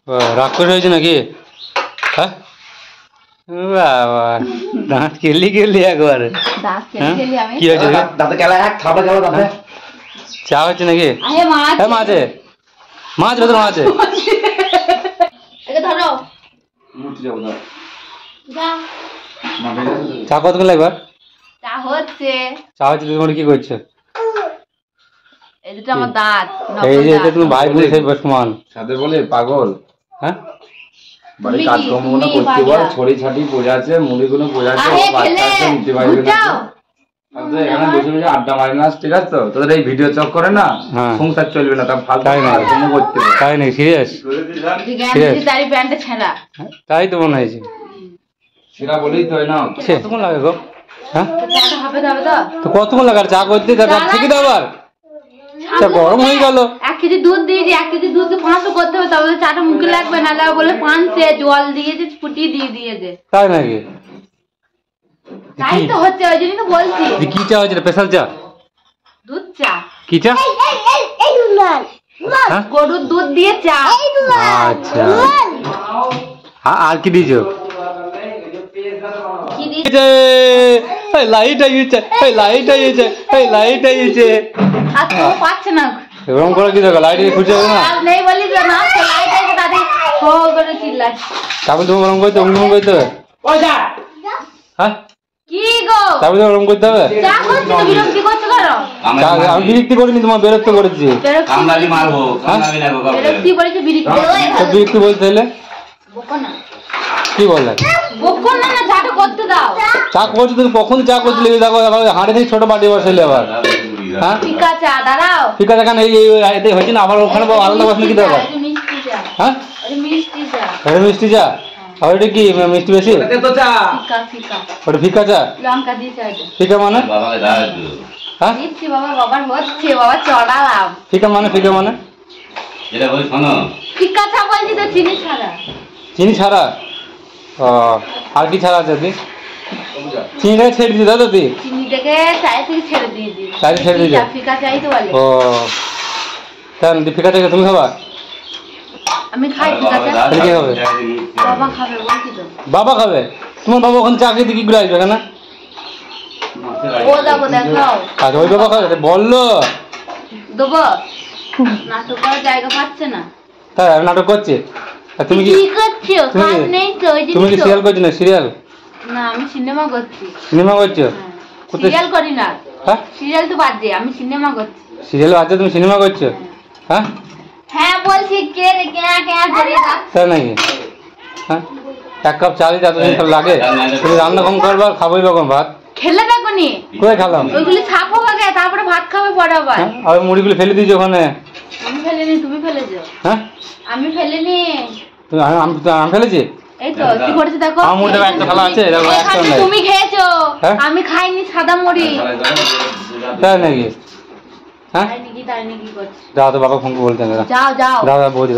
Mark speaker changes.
Speaker 1: রাগ করে হয়েছে নাকি? হ্যাঁ বাবা দাঁত কেলি কেলি একবারে। কি হয়েছে? চা হচ্ছে নাকি? মাছ আছে, মাছ ভেতরে মাছ আছে। চা কতক্ষণ লাগবে?
Speaker 2: চা হচ্ছে।
Speaker 1: চা হচ্ছে তুমি কি করছো?
Speaker 2: এটা আমার দাঁত।
Speaker 1: এই যে এটা তুমি ভাই বলে সেই সমান
Speaker 3: সাথে বলে পাগল।
Speaker 1: হ্যাঁ
Speaker 3: বাড়ি কাজকর্মগুলো করতে বল, ছড়ি ছাটি বোঝাচ্ছে, মুড়িগুলো বোঝাচ্ছে, বাচ্চা আছে নিতে পারবে না। এখানে বসে বসে আড্ডা মারি না, ঠিক আছে তো? তোদের এই ভিডিও চক করে না, সংসার চলবে না, তা ফালতু কাজকর্ম করতে হবে।
Speaker 1: তাই নাকি? সিরিয়াস? তাই তো মনে হয়েছে।
Speaker 3: সেটা বলেই তো না।
Speaker 1: কতক্ষণ লাগে গো? হ্যাঁ তো কতক্ষণ লাগে চা করতে? ঠিক তো আবার চা গরম হয়ে গেল।
Speaker 2: 1 কেজি দুধ দিয়েছি, 1 কেজি দুধকে 500 করতে হবে, তাহলে চাটা মুখে লাগবে না। বলে পানছে জল দিয়েছে, ফুটিয়ে দিয়ে দিয়েছে।
Speaker 1: তাই নাকি?
Speaker 2: তাই তো হচ্ছে, ওই জন্যই তো বলছি।
Speaker 1: কি চা হয়েছে? স্পেশাল চা?
Speaker 2: দুধ চা।
Speaker 1: কি চা?
Speaker 2: গরুর দুধ দিয়ে চা।
Speaker 1: আচ্ছা, আর কি দিয়েছো? লাইট আইছে, লাইট আইছে, লাইট আইছে।
Speaker 2: আচ্ছা পাচ্ছে না
Speaker 1: এরকম করে কি দেখো? লাইট খুঁজে হবে না?
Speaker 2: নেই বলি তো না, লাইট আইছে তাদের হো করে চিল্লাচ্ছে।
Speaker 1: তারপর তুমি ওরকম করতে অন্য করতে হবে। হ্যাঁ
Speaker 2: কি গো?
Speaker 1: তারপর ওরকম করতে হবে।
Speaker 2: চা করছো তো বিরক্তি করছো করো।
Speaker 1: আমি বিরক্তি করিনি, তোমার বিরক্ত করেছি।
Speaker 3: কামড়ালি মারবো, কামড়ালি না গো।
Speaker 2: বিরক্তি করেছে,
Speaker 1: বিরক্তি বলতে হলে
Speaker 2: বকো না।
Speaker 1: কি বললে?
Speaker 2: বকো না, না চাটা করতে দাও।
Speaker 1: চা করছো তুমি? কখন চা করছিলে? দেখো হাঁড়ি থেকে ছোট বাটি বসাইলে আবার। হ্যাঁ
Speaker 2: ফিকা চা দাঁড়াও।
Speaker 1: ফিকা চা কেন? এই হয়েছে না, আবার ওখানে আলাদা বসানো কি দরকার?
Speaker 2: মিষ্টি চা।
Speaker 1: হ্যাঁ
Speaker 2: মিষ্টি চা।
Speaker 1: মিষ্টি চা? আর এটা কি মিষ্টি বেশি?
Speaker 2: ফিকা ফিকা।
Speaker 1: ওটা ফিকা চা?
Speaker 2: লঙ্কা দিয়ে চা।
Speaker 1: ফিকা মানে? হ্যাঁ
Speaker 2: দিচ্ছি বাবা, বাবার হচ্ছে বাবা, চড়ালাম।
Speaker 1: ফিকা মানে? ফিকা মানে
Speaker 3: এটা বলি শোনো,
Speaker 2: ফিকা চা বলছি তো, চিনি ছাড়া।
Speaker 1: চিনি ছাড়া? ও আর কি ছাড়া আছে? চিনিটাকে ছেড়ে দিই দাদা? তুই
Speaker 2: চিনিটাকে চায়ের থেকে ছেড়ে দিয়ে দিই।
Speaker 1: চাই ছেড়ে দিই?
Speaker 2: ফিকা চাই তো বলে।
Speaker 1: ও কেন ফিকা চাই? তুমি খাবা?
Speaker 2: আমি খাই ফিকা চা।
Speaker 1: কি হবে?
Speaker 2: বাবা খাবে বলছি তো।
Speaker 1: বাবা খাবে? তোমার বাবা ওখানে চা খেতে কি করে আসবে কেন?
Speaker 2: ও দেবো, দেখাও।
Speaker 1: আচ্ছা ওই বাবা খাবে বললো
Speaker 2: দেবো। নাটক করার জায়গা পাচ্ছে না।
Speaker 1: তাই নাটক করছে? তুমি কি
Speaker 2: করছো? কাজ নেই তো, ওই
Speaker 1: তুমি কি সিরিয়াল করছো না? সিরিয়াল
Speaker 2: না, আমি সিনেমা করছি।
Speaker 1: সিনেমা করছো?
Speaker 2: সিরিয়াল করি না।
Speaker 1: হ্যাঁ
Speaker 2: সিরিয়াল তো বাদ দিয়ে আমি সিনেমা করছি।
Speaker 1: সিরিয়াল বাদ দিয়ে তুমি সিনেমা করছো? হ্যাঁ
Speaker 2: হ্যাঁ বলছি, কে রে ক্যা ক্যা করে
Speaker 1: তাই নাকি? হ্যাঁ এক কাপ চা দিতে এতদিন লাগে? তুমি রান্না কম করবা, খাবোই বা কম ভাত?
Speaker 2: খেলে দেখো নি?
Speaker 1: কোথায় খেলাম?
Speaker 2: ওইগুলি ছাপো আগে, তারপরে ভাত খাবে পরে আবার।
Speaker 1: আর মুড়িগুলো ফেলে দিয়েছো ওখানে?
Speaker 2: আমি ফেলিনি, তুমি ফেলেছো।
Speaker 1: হ্যাঁ
Speaker 2: আমি ফেলিনি।
Speaker 1: আমি ফেলেছি?
Speaker 2: এই তো কি করেছে দেখো।
Speaker 1: আমার মুড়িটা একটা খেলা আছে,
Speaker 2: তুমি খেয়েছো, আমি খাইনি সাদা মুড়ি।
Speaker 1: তাই নাকি? হ্যাঁ
Speaker 2: তাই নাকি? তাই নাকি করছে?
Speaker 1: যাও তো বাবা ফোন করে বলতে।
Speaker 2: যাও যাও
Speaker 1: দাদা বৌদি